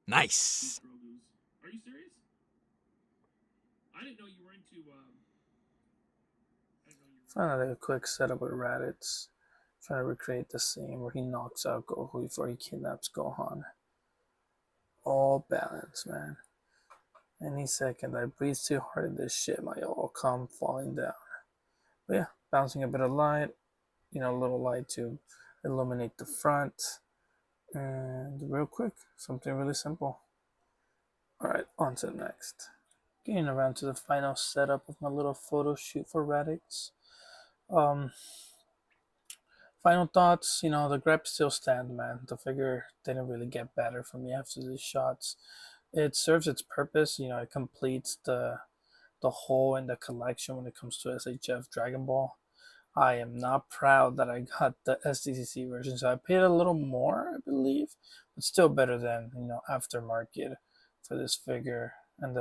Nice. Are you serious? I didn't know you were into. Finally, a quick setup with Raditz. Trying to recreate the scene where he knocks out Goku before he kidnaps Gohan. All balance, man. Any second I breathe too hard in this shit, my all come falling down. But yeah, bouncing a bit of light, a little light to illuminate the front. And real quick, something really simple. Alright, on to the next. Getting around to the final setup of my little photo shoot for Raditz. Um, Final thoughts, the grip still stands, man. The figure didn't really get better for me after these shots. It serves its purpose, it completes the whole in the collection when it comes to SHF Dragon Ball. I am not proud that I got the SDCC version, so I paid a little more, I believe, but still better than aftermarket for this figure and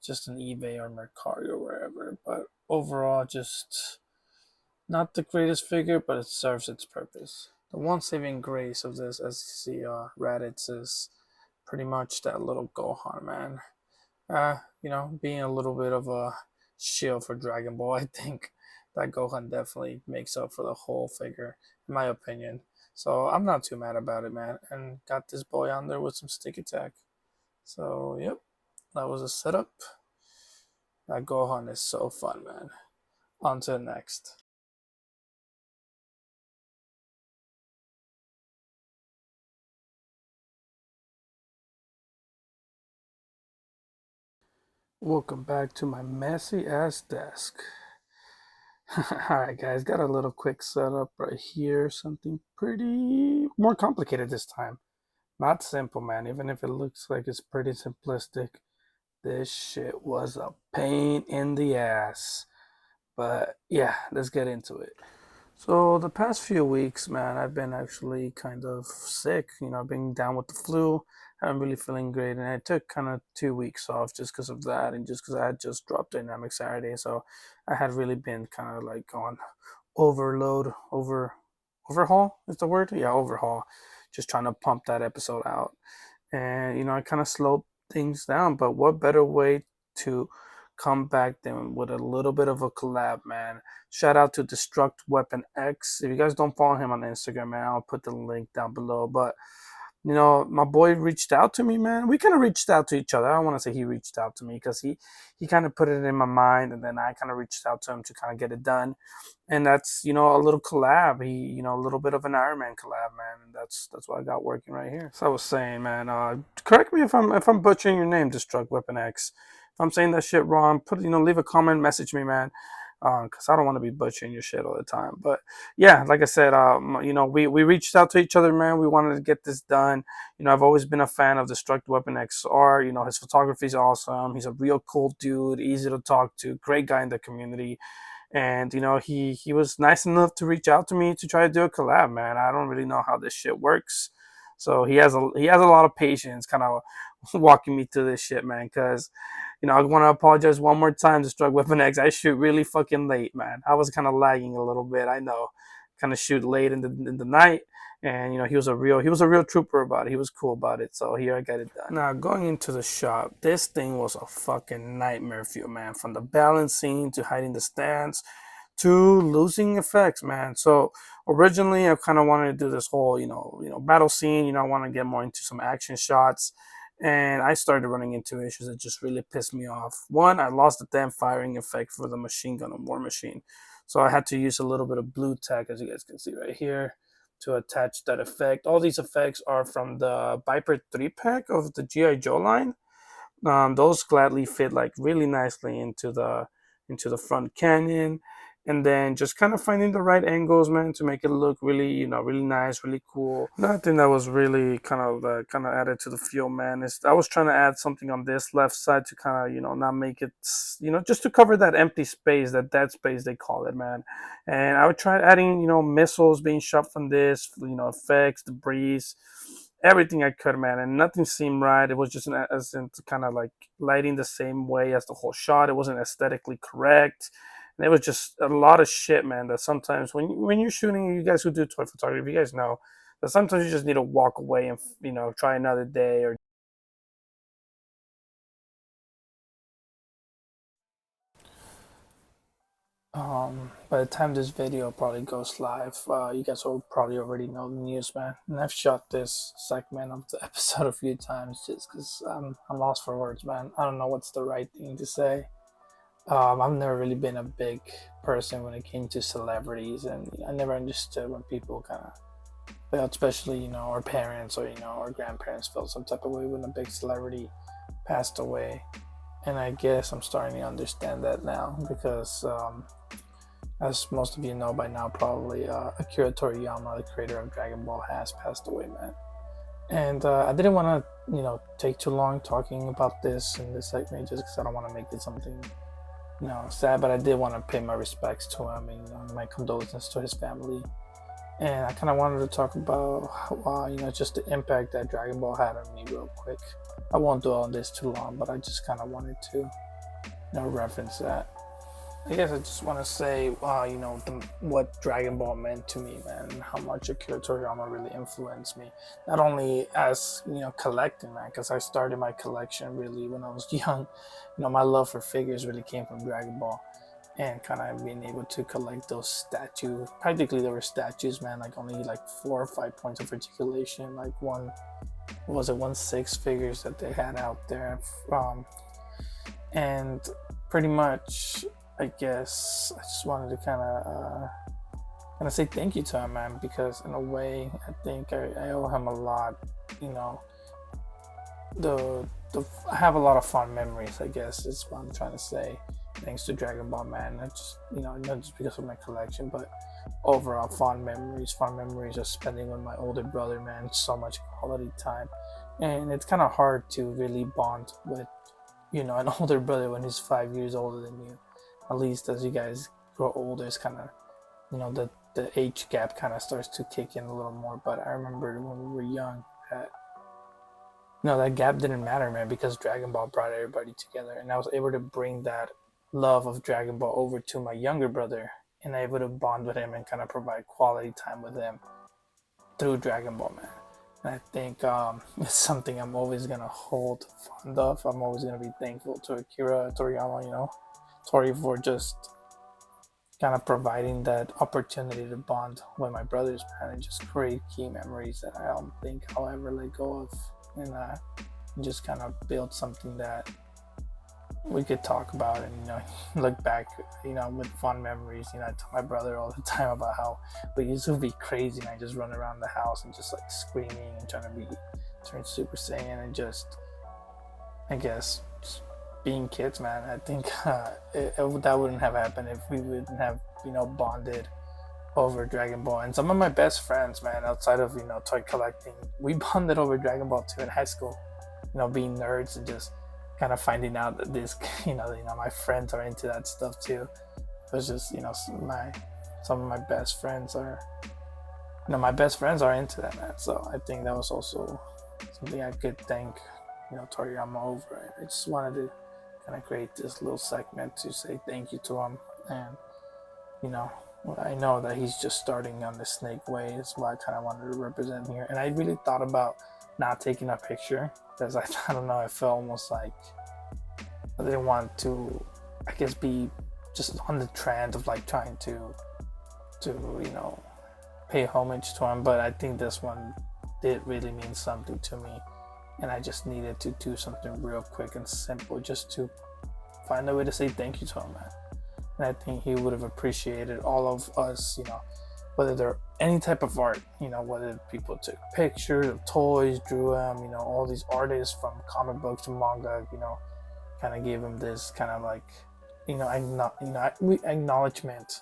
just an eBay or Mercari or wherever. But overall, just not the greatest figure, but it serves its purpose. The one saving grace of this SDCC Raditz is pretty much that little Gohan, man. Being a little bit of a shield for Dragon Ball, I think that Gohan definitely makes up for the whole figure, in my opinion. So I'm not too mad about it, man. And got this boy on there with some stick attack. So, yep, that was a setup. That Gohan is so fun, man. On to the next. Welcome back to my messy ass desk. Alright, guys, got a little quick setup right here. Something pretty more complicated this time. Not simple, man. Even if it looks like it's pretty simplistic, this shit was a pain in the ass. But yeah, let's get into it. So the past few weeks, man, I've been actually kind of sick. Being down with the flu. I'm really feeling great, and I took kind of 2 weeks off just because of that, and just because I had just dropped Dynamic Saturday, so I had really been kind of like on overhaul is the word, yeah, overhaul, just trying to pump that episode out, and I kind of slowed things down. But what better way to come back than with a little bit of a collab, man? Shout out to Destruct Weapon X. If you guys don't follow him on Instagram, man, I'll put the link down below. But my boy reached out to me, man. We kind of reached out to each other. I don't want to say he reached out to me, because he kind of put it in my mind, and then I kind of reached out to him to kind of get it done. And that's a little collab. He a little bit of an Iron Man collab, man. And that's what I got working right here. So I was saying, man, correct me if I'm butchering your name, Destruct Weapon X. If I'm saying that shit wrong, leave a comment, message me, man, because I don't want to be butchering your shit all the time. But yeah, like I said, we reached out to each other, man. We wanted to get this done. I've always been a fan of Destruct Weapon XR. His photography is awesome. He's a real cool dude, easy to talk to, great guy in the community. And he was nice enough to reach out to me to try to do a collab, man. I don't really know how this shit works, so he has a lot of patience, kind of walking me through this shit, man. Because I want to apologize one more time to Strug Weapon X. I shoot really fucking late, man. I was kind of lagging a little bit. I know, kind of shoot late in the night, and he was a real trooper about it. He was cool about it. So here I got it done. Now going into the shop, this thing was a fucking nightmare for you, man. From the balancing to hiding the stance to losing effects, man. So originally I kind of wanted to do this whole battle scene. I want to get more into some action shots. And I started running into issues that just really pissed me off. One, I lost the damn firing effect for the machine gun on War Machine. So I had to use a little bit of blue tack, as you guys can see right here, to attach that effect. All these effects are from the Viper 3-pack of the G.I. Joe line. Those gladly fit like really nicely into the front canyon, and then just kind of finding the right angles, man, to make it look really really nice, really cool. Another thing that was really kind of added to the feel, man, is I was trying to add something on this left side to kind of not make it just to cover that empty space, that dead space they call it, man. And I would try adding missiles being shot from this, effects, debris, everything I could, man, and nothing seemed right. It was just as in kind of like lighting the same way as the whole shot. It wasn't aesthetically correct, and it was just a lot of shit, man. That sometimes when you're shooting, you guys who do toy photography, you guys know But sometimes you just need to walk away and try another day. Or by the time this video probably goes live, you guys will probably already know the news, man. And I've shot this segment of the episode a few times just because I'm lost for words, man. I don't know what's the right thing to say. I've never really been a big person when it came to celebrities, and I never understood when people kind of felt, especially our parents or our grandparents felt some type of way when a big celebrity passed away. And I guess I'm starting to understand that now because, as most of you know by now, probably Akira Toriyama, the creator of Dragon Ball, has passed away, man. And I didn't want to, take too long talking about this in this segment just because I don't want to make it something sad, but I did want to pay my respects to him and my condolences to his family. And I kind of wanted to talk about, just the impact that Dragon Ball had on me real quick. I won't dwell on this too long, but I just kind of wanted to, reference that. I guess I just want to say, what Dragon Ball meant to me, man, and how much Akira Toriyama really influenced me. Not only as, collecting, man, because I started my collection really when I was young. My love for figures really came from Dragon Ball and kind of being able to collect those statues. Practically, there were statues, man, like only like 4 or 5 points of articulation, like what was it, 1/6 figures that they had out there. And pretty much, I guess I just wanted to kind of say thank you to him, man, because in a way, I think I owe him a lot. You know, I have a lot of fond memories. I guess is what I'm trying to say. Thanks to Dragon Ball, man. Not just not just because of my collection, but overall fond memories. Fond memories of spending with my older brother, man. So much quality time, and it's kind of hard to really bond with an older brother when he's 5 years older than you. At least as you guys grow older, it's kind of the age gap kind of starts to kick in a little more. But I remember when we were young that that gap didn't matter, man, because Dragon Ball brought everybody together, and I was able to bring that love of Dragon Ball over to my younger brother, and I able to bond with him and kind of provide quality time with him through Dragon Ball, man. And I think it's something I'm always gonna hold fond of. I'm always gonna be thankful to Akira Toriyama, Tori, for just kind of providing that opportunity to bond with my brothers, man, and just create key memories that I don't think I'll ever let go of, and just kind of build something that we could talk about and look back with fun memories. I tell my brother all the time about how we used to be crazy and I just run around the house and just like screaming and trying to turn Super Saiyan and just, I guess, just being kids, man. I think that wouldn't have happened if we wouldn't have bonded over Dragon Ball. And some of my best friends, man, outside of toy collecting, we bonded over Dragon Ball too in high school, being nerds and just kind of finding out that this my friends are into that stuff too. It was just some of my best friends are into that, man. So I think that was also something I could thank Toriyama over. I just wanted to kind of create this little segment to say thank you to him. And I know that he's just starting on the snake way. Is what I kind of wanted to represent here. And I really thought about not taking a picture because I don't know, I felt almost like I didn't want to, I guess, be just on the trend of like trying to pay homage to him. But I think this one did really mean something to me, and I just needed to do something real quick and simple just to find a way to say thank you to him, man. And I think he would have appreciated all of us, whether they're any type of art, whether people took pictures of toys, drew them, all these artists from comic books to manga, kind of gave him this kind of like, acknowledgement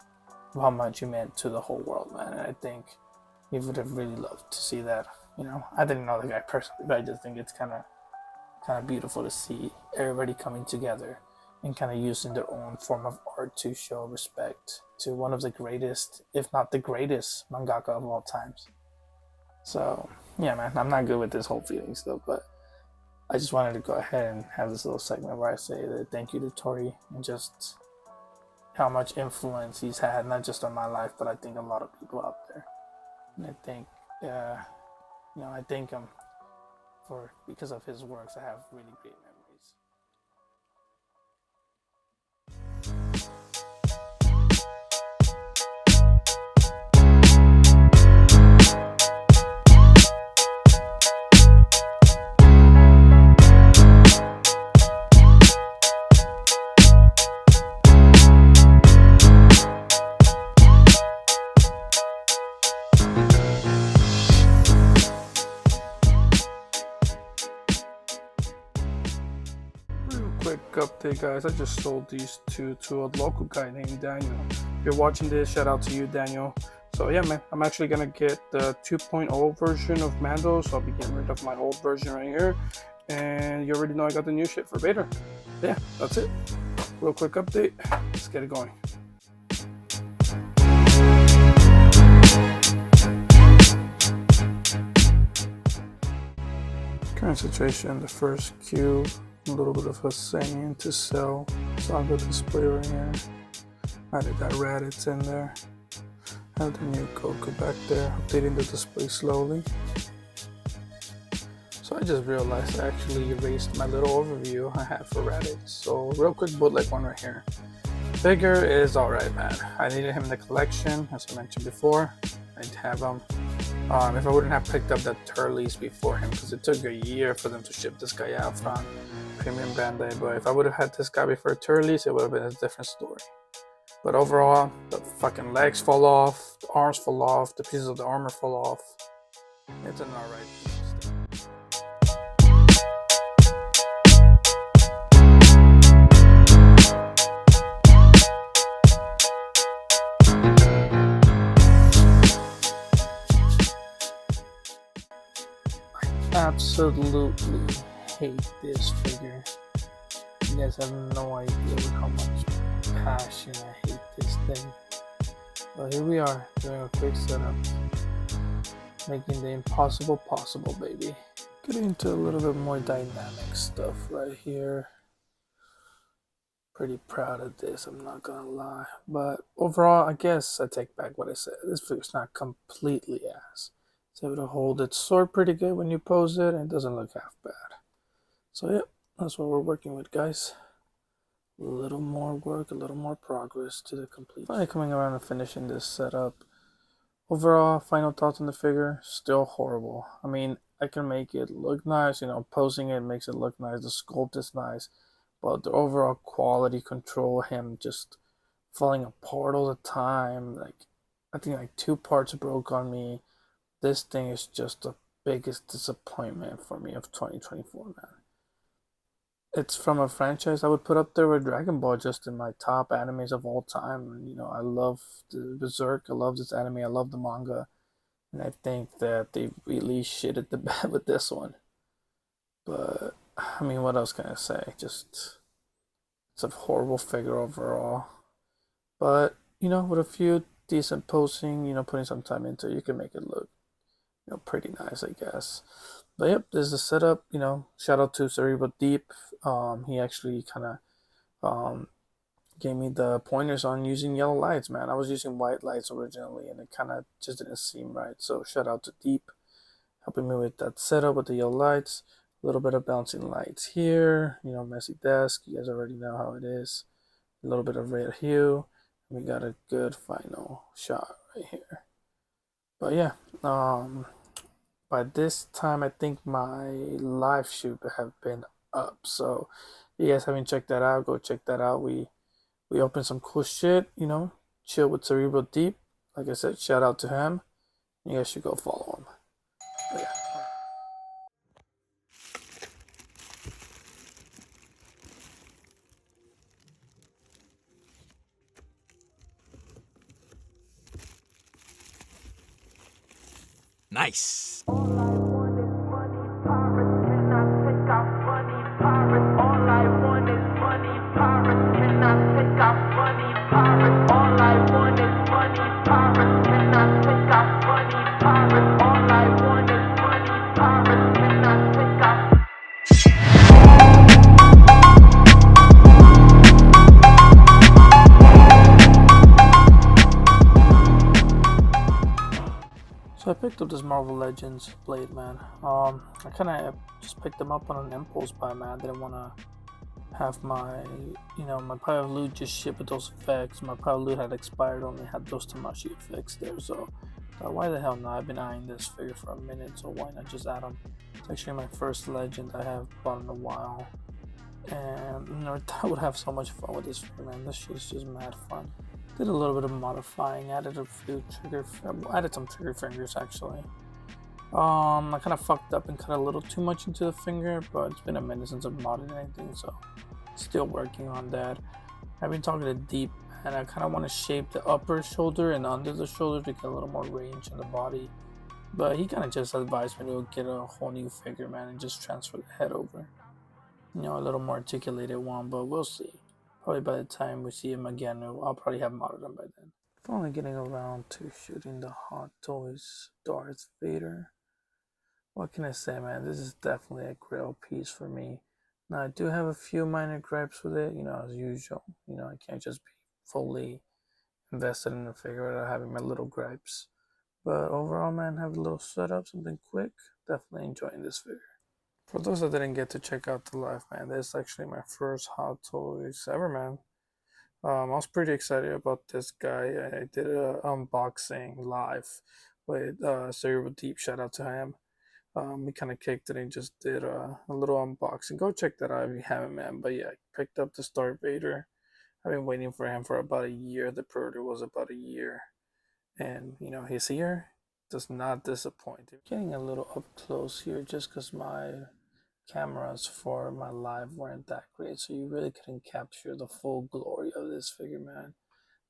of how much he meant to the whole world, man. And I think he would have really loved to see that. I didn't know the guy personally, but I just think it's kind of beautiful to see everybody coming together and kind of using their own form of art to show respect to one of the greatest, if not the greatest, mangaka of all times. So, yeah, man, I'm not good with this whole feeling stuff, but I just wanted to go ahead and have this little segment where I say that thank you to Tori and just how much influence he's had, not just on my life, but I think a lot of people out there. And I think yeah, I thank him for, because of his works, I have really great memories. Quick update, guys. I just sold these two to a local guy named Daniel. If you're watching this, shout out to you, Daniel. So yeah, man, I'm actually gonna get the 2.0 version of Mando, so I'll be getting rid of my old version right here. And you already know I got the new shit for Vader. Yeah, that's it. Real quick update. Let's get it going. Current situation, the first queue. A little bit of a saying to sell. Saga display right here. Added that Raditz in there. Have the new Goku back there, updating the display slowly. So I just realized I actually erased my little overview I had for Raditz. So real quick bootleg one right here. Figure is alright, man. I needed him in the collection, as I mentioned before. I'd have him. If I wouldn't have picked up that Turles before him, because it took a year for them to ship this guy out from Premium Bandai, but if I would have had this guy before Turles, it would have been a different story. But overall, the fucking legs fall off, the arms fall off, the pieces of the armor fall off. It's an alright piece. Absolutely hate this figure. You guys have no idea with how much passion I hate this thing. But here we are, doing a quick setup. Making the impossible possible, baby. Getting into a little bit more dynamic stuff right here. Pretty proud of this, I'm not gonna lie. But overall, I guess I take back what I said. This figure's not completely ass. It's able to hold its sword pretty good when you pose it, and it doesn't look half bad. So yeah, that's what we're working with, guys. A little more work, a little more progress to the complete. Finally coming around and finishing this setup. Overall, final thoughts on the figure, still horrible. I mean, I can make it look nice, posing it makes it look nice, the sculpt is nice, but the overall quality control, him just falling apart all the time, like, I think like 2 parts broke on me. This thing is just the biggest disappointment for me of 2024, man. It's from a franchise I would put up there with Dragon Ball, just in my top animes of all time. And, I love the Berserk, I love this anime, I love the manga. And I think that they really shitted the bed with this one. But, I mean, what else can I say? Just, it's a horrible figure overall. But, with a few decent posing, putting some time into it, you can make it look pretty nice, I guess. But yep, this is the setup. Shout out to Cerebral Deep. He actually kind of gave me the pointers on using yellow lights, man. I was using white lights originally, and it kind of just didn't seem right. So shout out to Deep, helping me with that setup with the yellow lights. A little bit of bouncing lights here. Messy desk. You guys already know how it is. A little bit of red hue. We got a good final shot right here. But yeah, by this time I think my live shoot have been up. So if you guys haven't checked that out, go check that out. We opened some cool shit, chill with Cerebral Deep. Like I said, shout out to him. You guys should go follow him. But yeah. Nice. So I picked up this Marvel Legends blade, man. I kind of just picked them up on an impulse buy, man. I didn't want to have my, my pile of loot just ship with those effects. My pile of loot had expired, only had those Tamashi effects there, so why the hell not? I've been eyeing this figure for a minute, so why not just add them? It's actually my first legend I have bought in a while, and I would have so much fun with this figure, man. This shit is just mad fun. Did a little bit of modifying, added some trigger fingers actually. I kind of fucked up and cut a little too much into the finger, but it's been a minute since I've modded anything, so still working on that. I've been talking to Deep, and I kind of want to shape the upper shoulder and under the shoulder to get a little more range in the body. But he kind of just advised me to get a whole new figure, man, and just transfer the head over. A little more articulated one, but we'll see. Probably by the time we see him again, I'll probably have modded him by then. Finally getting around to shooting the Hot Toys Darth Vader. What can I say, man? This is definitely a grail piece for me. Now, I do have a few minor gripes with it, as usual. I can't just be fully invested in the figure without having my little gripes. But overall, man, have a little setup, something quick. Definitely enjoying this figure. For those that didn't get to check out the live, man, this is actually my first Hot Toys ever, man. I was pretty excited about this guy. I did an unboxing live with Cerebral Deep. Shout out to him. We kind of kicked it and just did a little unboxing. Go check that out if you haven't, man. But yeah, I picked up the Darth Vader. I've been waiting for him for about a year. The pre-order was about a year. And, he's here. Does not disappoint. Getting a little up close here just because my cameras for my live weren't that great. So you really couldn't capture the full glory of this figure, man.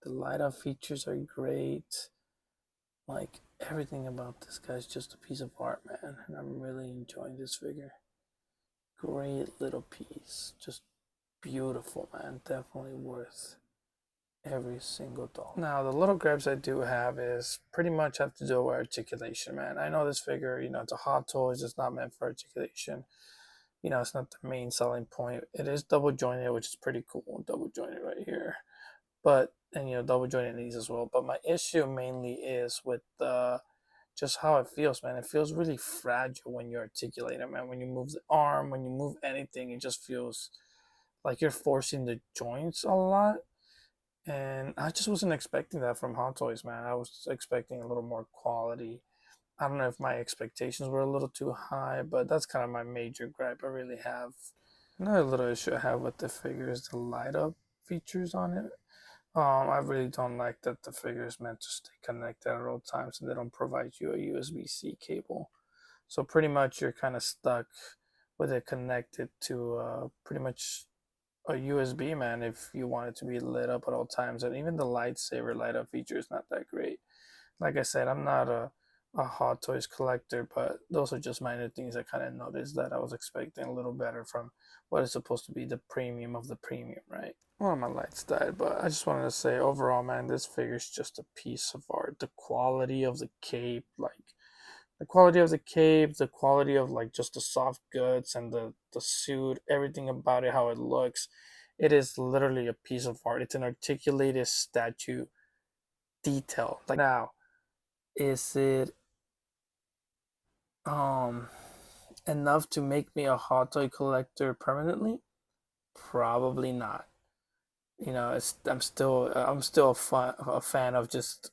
The light up features are great. Like, everything about this guy is just a piece of art, man, and I'm really enjoying this figure. Great little piece, just beautiful, man. Definitely worth every single dollar. Now, the little gripes I do have is pretty much have to do with articulation, man. I know this figure, it's a Hot Toy, it's just not meant for articulation. It's not the main selling point. It is double jointed, which is pretty cool. Double jointed right here. But, and double jointed knees as well. But my issue mainly is with just how it feels, man. It feels really fragile when you articulate it, man. When you move the arm, when you move anything, it just feels like you're forcing the joints a lot. And I just wasn't expecting that from Hot Toys, man. I was expecting a little more quality. I don't know if my expectations were a little too high, but that's kind of my major gripe I really have. Another little issue I have with the figure is the light up features on it. I really don't like that the figure is meant to stay connected at all times and they don't provide you a USB-C cable. So pretty much you're kind of stuck with it connected to pretty much a USB, man, if you want it to be lit up at all times. And even the lightsaber light up feature is not that great. Like I said, I'm not a Hot Toys collector, but those are just minor things I kind of noticed that I was expecting a little better from what is supposed to be the premium of the premium, right? Well, my lights died, but I just wanted to say overall, man, this figure is just a piece of art. The quality of the cape, the quality of like just the soft goods and the suit, everything about it, how it looks. It is literally a piece of art. It's an articulated statue detail. Like now, is it enough to make me a Hot Toy collector permanently? Probably not. I'm still a fan of just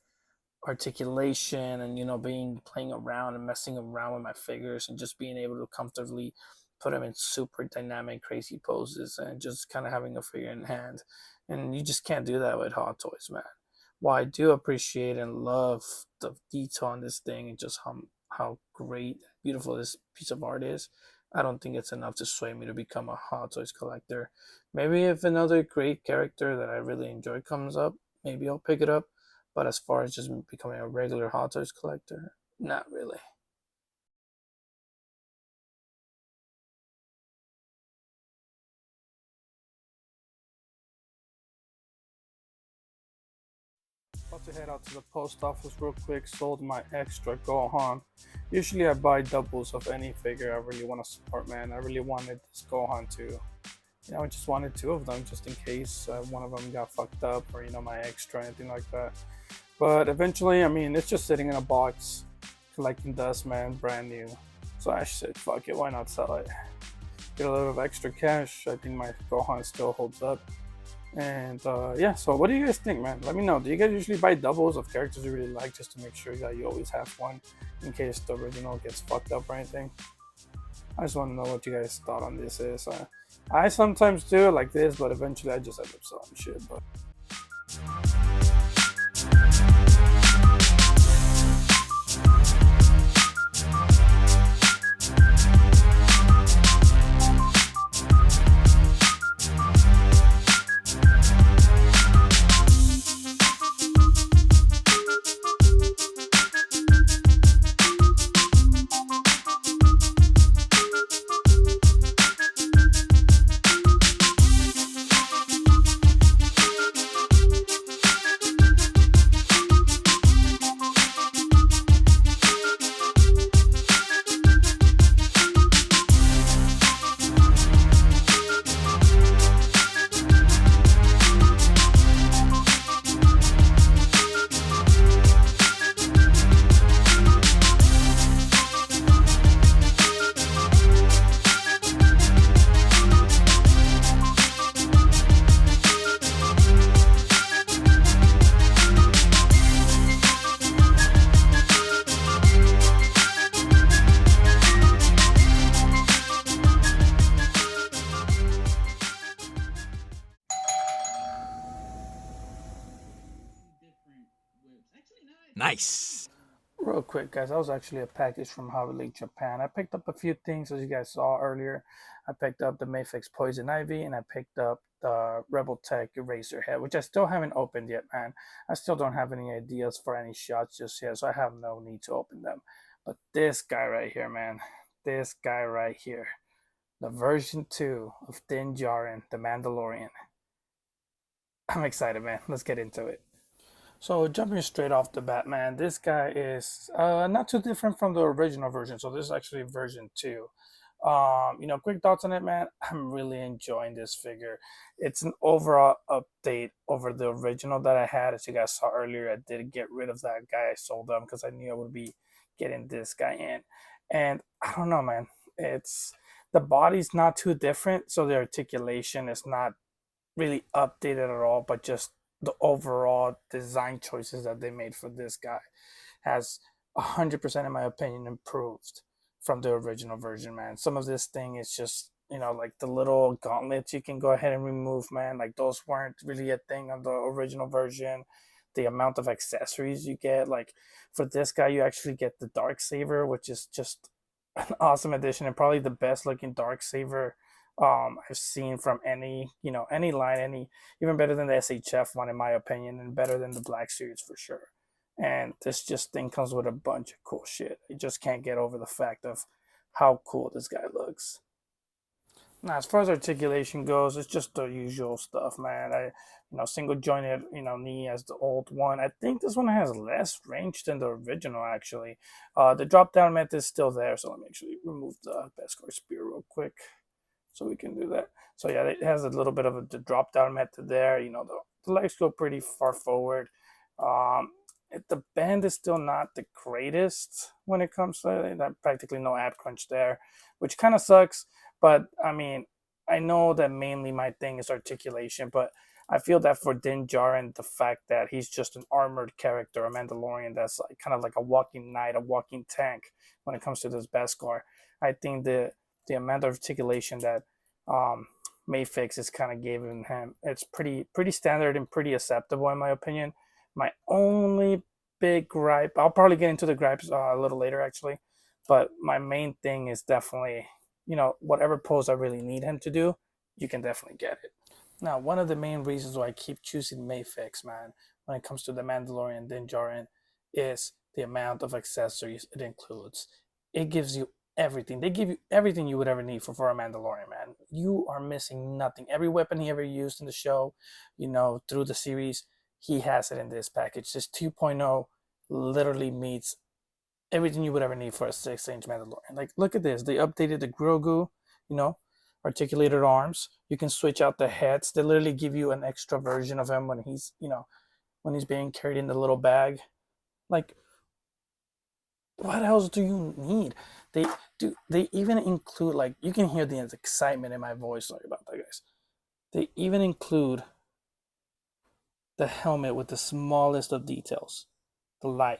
articulation and being playing around and messing around with my figures and just being able to comfortably put them in super dynamic crazy poses and just kind of having a figure in hand. And you just can't do that with Hot Toys, man. While I do appreciate and love the detail on this thing and just how great, beautiful this piece of art is, I don't think it's enough to sway me to become a Hot Toys collector. Maybe if another great character that I really enjoy comes up, maybe I'll pick it up. But as far as just becoming a regular Hot Toys collector, not really. About to head out to the post office real quick. Sold my extra Gohan. Usually I buy doubles of any figure I really want to support, man. I really wanted this Gohan too. I just wanted two of them just in case one of them got fucked up or my extra, anything like that. But eventually, it's just sitting in a box, collecting dust, man, brand new. So I said, fuck it, why not sell it? Get a little bit of extra cash. I think my Gohan still holds up. And yeah, so what do you guys think, man? Let me know. Do you guys usually buy doubles of characters you really like just to make sure that you always have one in case the original gets fucked up or anything? I just want to know what you guys thought on this is. I sometimes do it like this, but eventually I just end up selling shit. But Nice. real quick, guys, that was actually a package from Hobby Link Japan. I picked up a few things, as you guys saw earlier. I picked up the Mafex Poison Ivy, and I picked up the Rebel Tech Eraser Head, which I still haven't opened yet, man. I still don't have any ideas for any shots just yet, so I have no need to open them. But this guy right here, man, this guy right here, the version 2 of Din Djarin, the Mandalorian. I'm excited, man. Let's get into it. So jumping straight off the bat, man, this guy is not too different from the original version. So this is actually version 2. Quick thoughts on it, man. I'm really enjoying this figure. It's an overall update over the original that I had. As you guys saw earlier, I did get rid of that guy. I sold him because I knew I would be getting this guy in. And I don't know, man. It's the body's not too different, so the articulation is not really updated at all, but just the overall design choices that they made for this guy has 100% in my opinion improved from the original version, man. Some of this thing is just, like the little gauntlets you can go ahead and remove, man. Like those weren't really a thing on the original version. The amount of accessories you get, like for this guy you actually get the dark saber, which is just an awesome addition and probably the best looking dark saber I've seen from any line, even better than the SHF one in my opinion, and better than the Black Series for sure. And this just thing comes with a bunch of cool shit. You just can't get over the fact of how cool this guy looks. Now, as far as articulation goes, it's just the usual stuff, man. Single jointed, knee as the old one. I think this one has less range than the original, actually. The drop down method is still there, so let me actually remove the Beskar spear real quick so we can do that. So yeah, it has a little bit of the drop down method there. The legs go pretty far forward. The bend is still not the greatest when it comes to that. Practically no ab crunch there, which kind of sucks. But I mean, I know that mainly my thing is articulation, but I feel that for Din Djarin, the fact that he's just an armored character, a Mandalorian that's like kind of like a walking knight, a walking tank when it comes to this Beskar, I think the amount of articulation that Mafex is kind of giving him, it's pretty standard and pretty acceptable in my opinion. My only big gripe, I'll probably get into the gripes a little later actually, but my main thing is definitely, whatever pose I really need him to do, you can definitely get it. Now, one of the main reasons why I keep choosing Mafex, man, when it comes to the Mandalorian Din Djarin, is the amount of accessories it includes. It gives you everything. They give you everything you would ever need for a Mandalorian, man. You are missing nothing. Every weapon he ever used in the show, through the series, he has it in this package. This 2.0 literally meets everything you would ever need for a 6-inch Mandalorian. Like, look at this. They updated the Grogu, articulated arms. You can switch out the heads. They literally give you an extra version of him when he's being carried in the little bag. Like, What else do you need? They they even include, like, you can hear the excitement in my voice. Sorry about that, guys. They even include the helmet with the smallest of details, the light.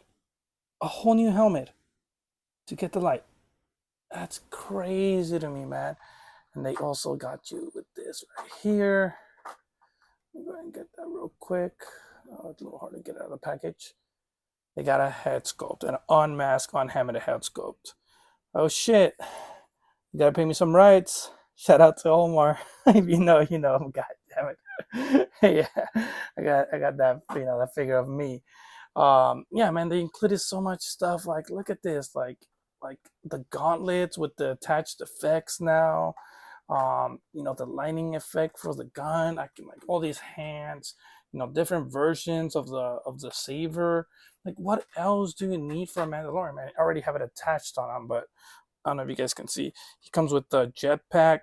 A whole new helmet to get the light. That's crazy to me, man. And they also got you with this right here. Let me go ahead and get that real quick. Oh, it's a little hard to get out of the package. They got a head sculpt, an unmasked, unhelmeted head sculpt. Oh shit! You gotta pay me some rights. Shout out to Omar. If you know, you know. God damn it. Yeah, I got that, that figure of me. Yeah, man, they included so much stuff. Like, look at this, like the gauntlets with the attached effects now. The lining effect for the gun. I can, like, all these hands. Different versions of the saber. Like, what else do you need for a Mandalorian, man? I already have it attached on him, but I don't know if you guys can see. He comes with the jetpack.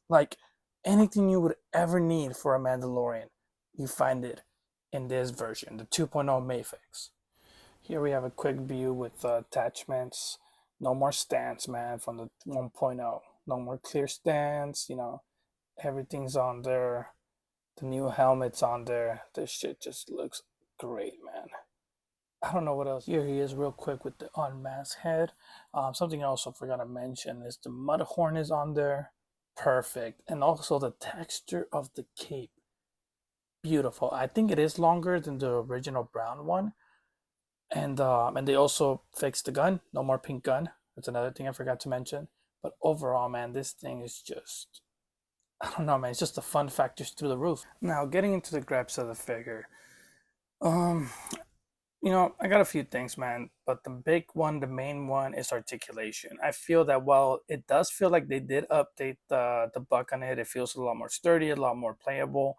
Like, anything you would ever need for a Mandalorian, you find it in this version, the 2.0 Mafex. Here we have a quick view with attachments. No more stands, man, from the 1.0. No more clear stands. Everything's on there. The new helmet's on there. This shit just looks great, man. I don't know what else. Here he is, real quick, with the unmasked head. Something I also forgot to mention is the Mudhorn is on there. Perfect. And also the texture of the cape. Beautiful. I think it is longer than the original brown one. And they also fixed the gun. No more pink gun. That's another thing I forgot to mention. But overall, man, this thing is just, I don't know, man. It's just the fun factors through the roof. Now, getting into the gripes of the figure. Um, I got a few things, man, but the big one, the main one, is articulation. I feel that while it does feel like they did update the buck on it, it feels a lot more sturdy, a lot more playable.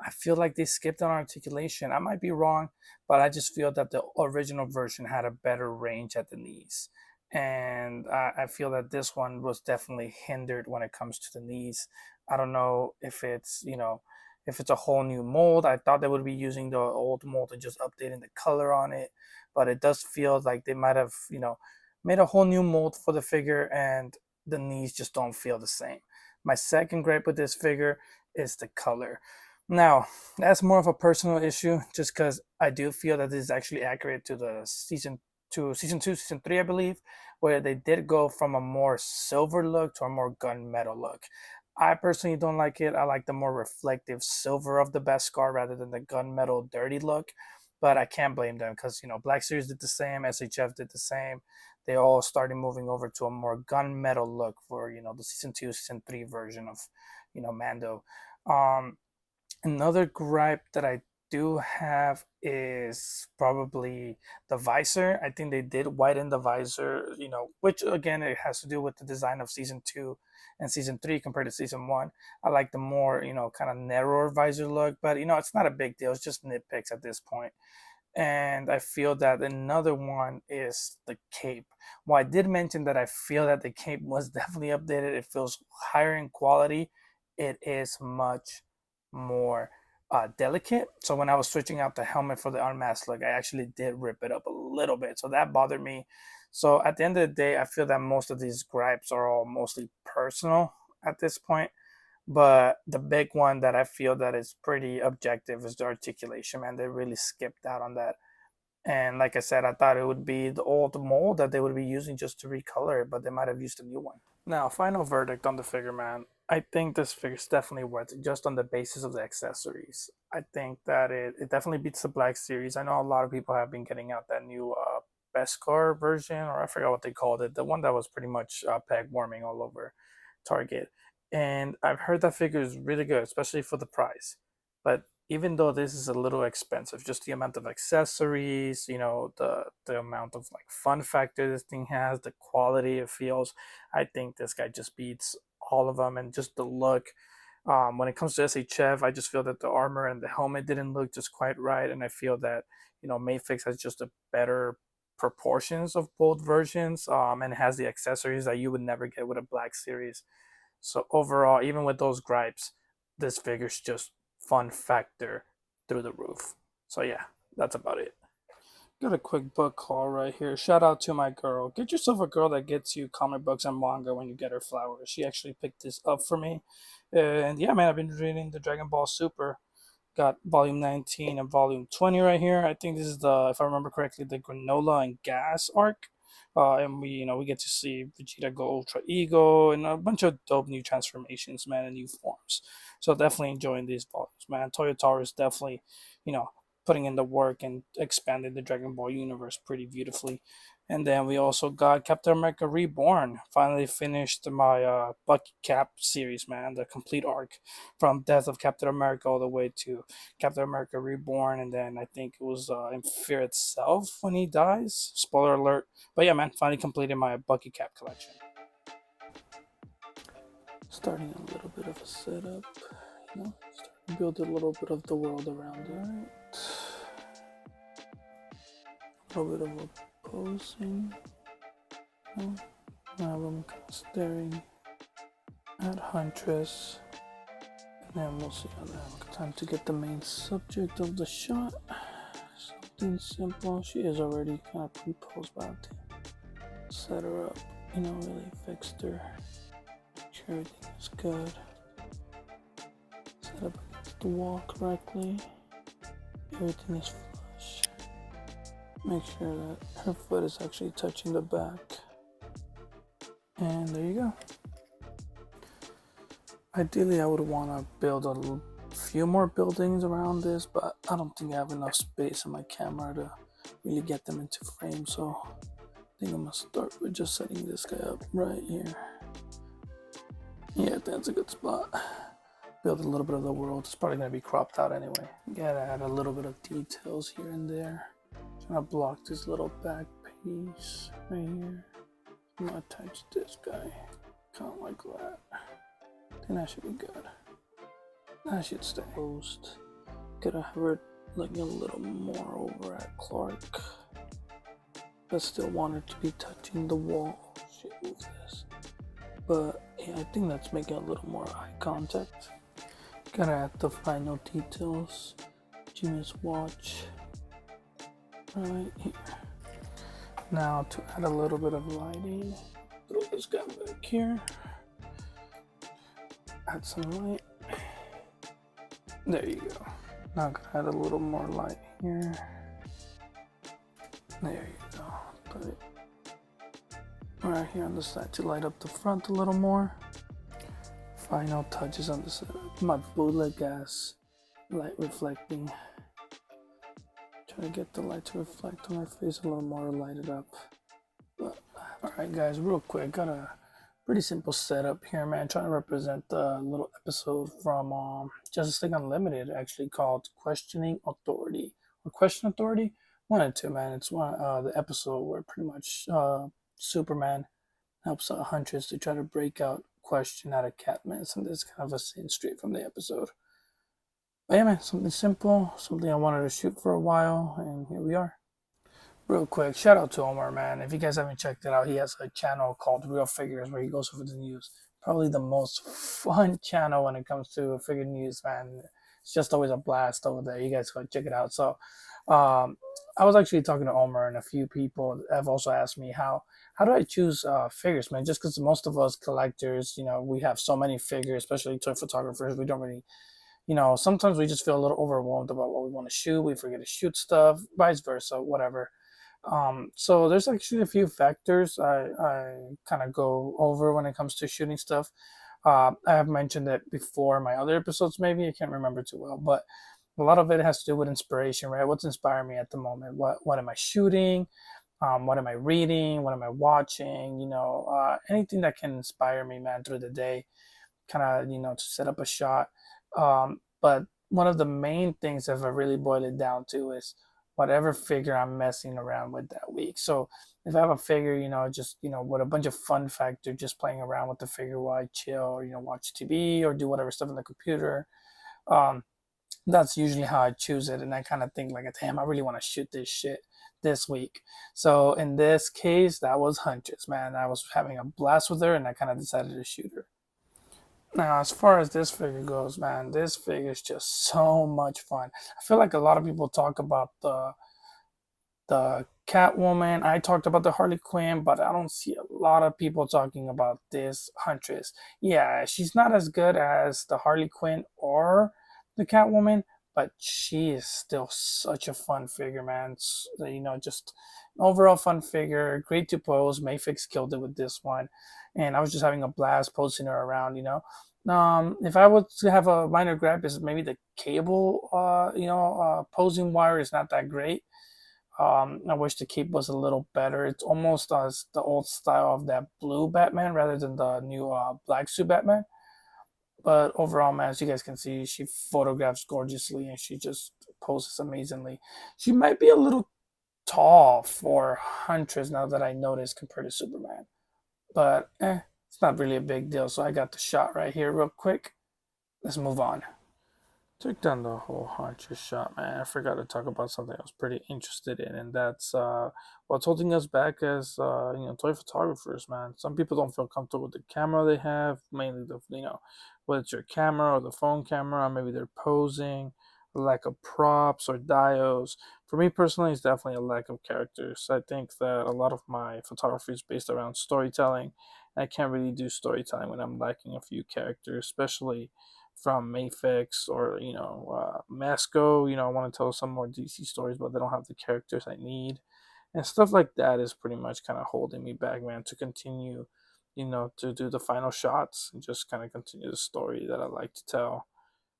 I feel like they skipped on articulation. I might be wrong, but I just feel that the original version had a better range at the knees. And I feel that this one was definitely hindered when it comes to the knees. I don't know if it's a whole new mold. I thought they would be using the old mold and just updating the color on it, but it does feel like they might have, made a whole new mold for the figure, and the knees just don't feel the same. My second gripe with this figure is the color. Now, that's more of a personal issue, just because I do feel that this is actually accurate to the season two, season three, I believe, where they did go from a more silver look to a more gunmetal look. I personally don't like it. I like the more reflective silver of the Beskar rather than the gunmetal dirty look. But I can't blame them because Black Series did the same, SHF did the same. They all started moving over to a more gunmetal look for the season two, season three version of Mando. Um, Another gripe that I do have is probably the visor. I think they did widen the visor, which again, it has to do with the design of season two and season three compared to season one. I like the more, kind of narrower visor look, but it's not a big deal. It's just nitpicks at this point. And I feel that another one is the cape. Well, I did mention that I feel that the cape was definitely updated. It feels higher in quality. It is much more delicate. So when I was switching out the helmet for the unmasked look, I actually did rip it up a little bit. So that bothered me. So at the end of the day, I feel that most of these gripes are all mostly personal at this point. But the big one that I feel that is pretty objective is the articulation, man. They really skipped out on that. And like I said, I thought it would be the old mold that they would be using just to recolor it, but they might have used a new one. Now, final verdict on the figure, man. I think this figure is definitely worth it just on the basis of the accessories. I think that it definitely beats the Black Series. I know a lot of people have been getting out that new Beskar version, or I forgot what they called it, the one that was pretty much peg warming all over Target. And I've heard that figure is really good, especially for the price. But even though this is a little expensive, just the amount of accessories, the amount of like fun factor this thing has, the quality it feels, I think this guy just beats all of them, and just the look. When it comes to SHF, I just feel that the armor and the helmet didn't look just quite right, and I feel that Mafex has just a better proportions of both versions, and has the accessories that you would never get with a Black Series. So overall, even with those gripes, this figure's just fun factor through the roof. So yeah, that's about it. Got a quick book haul right here. Shout out to my girl. Get yourself a girl that gets you comic books and manga when you get her flowers. She actually picked this up for me. And yeah, man, I've been reading the Dragon Ball Super. Got volume 19 and volume 20 right here. I think this is the, if I remember correctly, the granola and gas arc. And we get to see Vegeta go Ultra Ego and a bunch of dope new transformations, man, and new forms. So definitely enjoying these volumes, man. Toyotaru is definitely, you know, putting in the work and expanding the Dragon Ball universe pretty beautifully. And then we also got Captain America Reborn. Finally finished my Bucky Cap series, man, the complete arc from Death of Captain America all the way to Captain America Reborn, and then I think it was in Fear itself when he dies. Spoiler alert. But yeah, man, finally completed my Bucky Cap collection. Starting a little bit of a setup, start to build a little bit of the world around it. Right? A little bit of a posing. Now I'm kind of staring at Huntress. And then we'll see how that. Time to get the main subject of the shot. Something simple. She is already kind of pre-posed, but set her up. Really fixed her. Make sure everything is good. Set up against the wall correctly. Everything is flush. Make sure that her foot is actually touching the back. And there you go. Ideally, I would want to build a few more buildings around this, but I don't think I have enough space on my camera to really get them into frame, so I think I'm going to start with just setting this guy up right here. Yeah, that's a good spot. Build a little bit of the world. It's probably going to be cropped out anyway. Gotta add a little bit of details here and there. Trying to block this little back piece right here. I'm going to attach this guy kind of like that. I think that should be good. That should stay post. Gotta have her looking a little more over at Clark. But still want her to be touching the wall. Should move this. But yeah, I think that's making a little more eye contact. Gotta add the final details. Jimmy's watch. Right here. Now to add a little bit of lighting. Throw this guy back here. Add some light. There you go. Now I'm gonna add a little more light here. There you go. Put it right here on the side to light up the front a little more. Final touches on the side. My bullet gas light reflecting. Try to get the light to reflect on my face a little more, light it up. But alright guys, real quick, got a pretty simple setup here, man. Trying to represent the little episode from Justice League Unlimited, actually called Questioning Authority or Question Authority. One and two, man. It's one the episode where pretty much Superman helps Huntress to try to break out Question out of Catman's, and this kind of a scene straight from the episode. But yeah, man, something simple, something I wanted to shoot for a while, and here we are. Real quick, shout out to Omar, man. If you guys haven't checked it out, he has a channel called Real Figures where he goes over the news. Probably the most fun channel when it comes to figure news, man. It's just always a blast over there. You guys go check it out. So, I was actually talking to Omar, and a few people have also asked me how do I choose figures, man? Just because most of us collectors, we have so many figures, especially toy photographers, we don't really, sometimes we just feel a little overwhelmed about what we want to shoot. We forget to shoot stuff, vice versa, whatever. So there's actually a few factors I kind of go over when it comes to shooting stuff. I have mentioned it before in my other episodes, maybe I can't remember too well, but a lot of it has to do with inspiration, right? What's inspiring me at the moment? What am I shooting? What am I reading? What am I watching? Anything that can inspire me, man, through the day, kind of, to set up a shot. But one of the main things, if I really boil it down to, is whatever figure I'm messing around with that week. So if I have a figure, just, with a bunch of fun factor, just playing around with the figure while I chill or, watch TV or do whatever stuff on the computer, that's usually how I choose it. And I kind of think like, damn, I really want to shoot this shit this week. So in this case, that was Huntress, man. I was having a blast with her and I kind of decided to shoot her. Now, as far as this figure goes, man, this figure is just so much fun. I feel like a lot of people talk about the the Catwoman. I talked about the Harley Quinn, but I don't see a lot of people talking about this Huntress. Yeah, she's not as good as the Harley Quinn or the Catwoman, but she is still such a fun figure, man. Just an overall fun figure. Great to pose. Mafex killed it with this one, and I was just having a blast posting her around. If I was to have a minor gripe, is maybe the cable, posing wire is not that great. I wish the cape was a little better. It's almost as the old style of that blue Batman rather than the new black suit Batman. But overall, man, as you guys can see, she photographs gorgeously and she just poses amazingly. She might be a little tall for Huntress now that I noticed compared to Superman. But it's not really a big deal. So I got the shot right here real quick. Let's move on. Took down the whole Huntress shot, man. I forgot to talk about something I was pretty interested in, and that's what's holding us back as toy photographers, man. Some people don't feel comfortable with the camera they have, mainly whether it's your camera or the phone camera, or maybe they're posing, lack of props or diodes. For me personally, it's definitely a lack of characters. I think that a lot of my photography is based around storytelling. I can't really do storytelling when I'm lacking a few characters, especially from Mafex or Masco. I want to tell some more DC stories, but they don't have the characters I need, and stuff like that is pretty much kind of holding me back, man, to continue, to do the final shots and just kind of continue the story that I like to tell.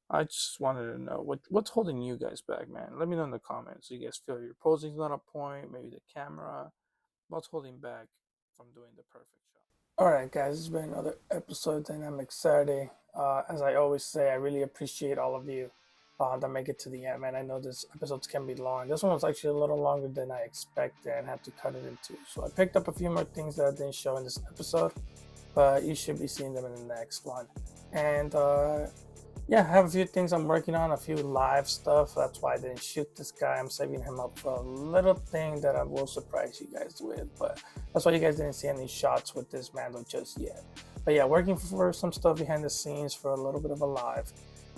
I just wanted to know what's holding you guys back, man. Let me know in the comments. Do you guys feel your posing's not a point? Maybe the camera. What's holding back from doing the perfect shot? All right, guys, it's been another episode of Dynamic Saturday. As I always say, I really appreciate all of you that make it to the end, man. I know this episodes can be long. This one was actually a little longer than I expected and had to cut it into. So I picked up a few more things that I didn't show in this episode, but you should be seeing them in the next one. And I have a few things I'm working on, a few live stuff. That's why I didn't shoot this guy. I'm saving him up for a little thing that I will surprise you guys with. But that's why you guys didn't see any shots with this Mando just yet. But yeah, working for some stuff behind the scenes for a little bit of a live.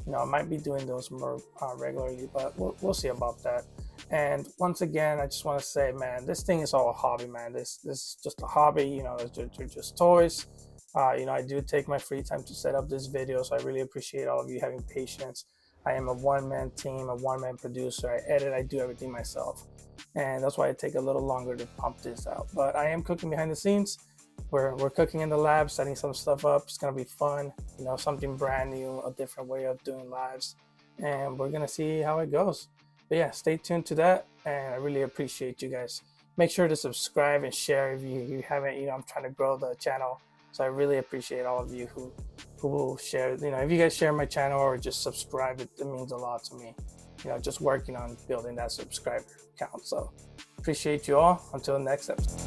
I might be doing those more regularly, but we'll see about that. And once again, I just want to say, man, this thing is all a hobby, man. This is just a hobby. They're just toys. I do take my free time to set up this video, so I really appreciate all of you having patience. I am a one-man team, a one-man producer. I edit, I do everything myself, and that's why I take a little longer to pump this out. But I am cooking behind the scenes. We're cooking in the lab, setting some stuff up. It's gonna be fun, something brand new, a different way of doing lives, and we're gonna see how it goes. But yeah, stay tuned to that, and I really appreciate you guys. Make sure to subscribe and share if you haven't. I'm trying to grow the channel. So I really appreciate all of you who will share. If you guys share my channel or just subscribe, it means a lot to me. Just working on building that subscriber count. So appreciate you all. Until the next episode.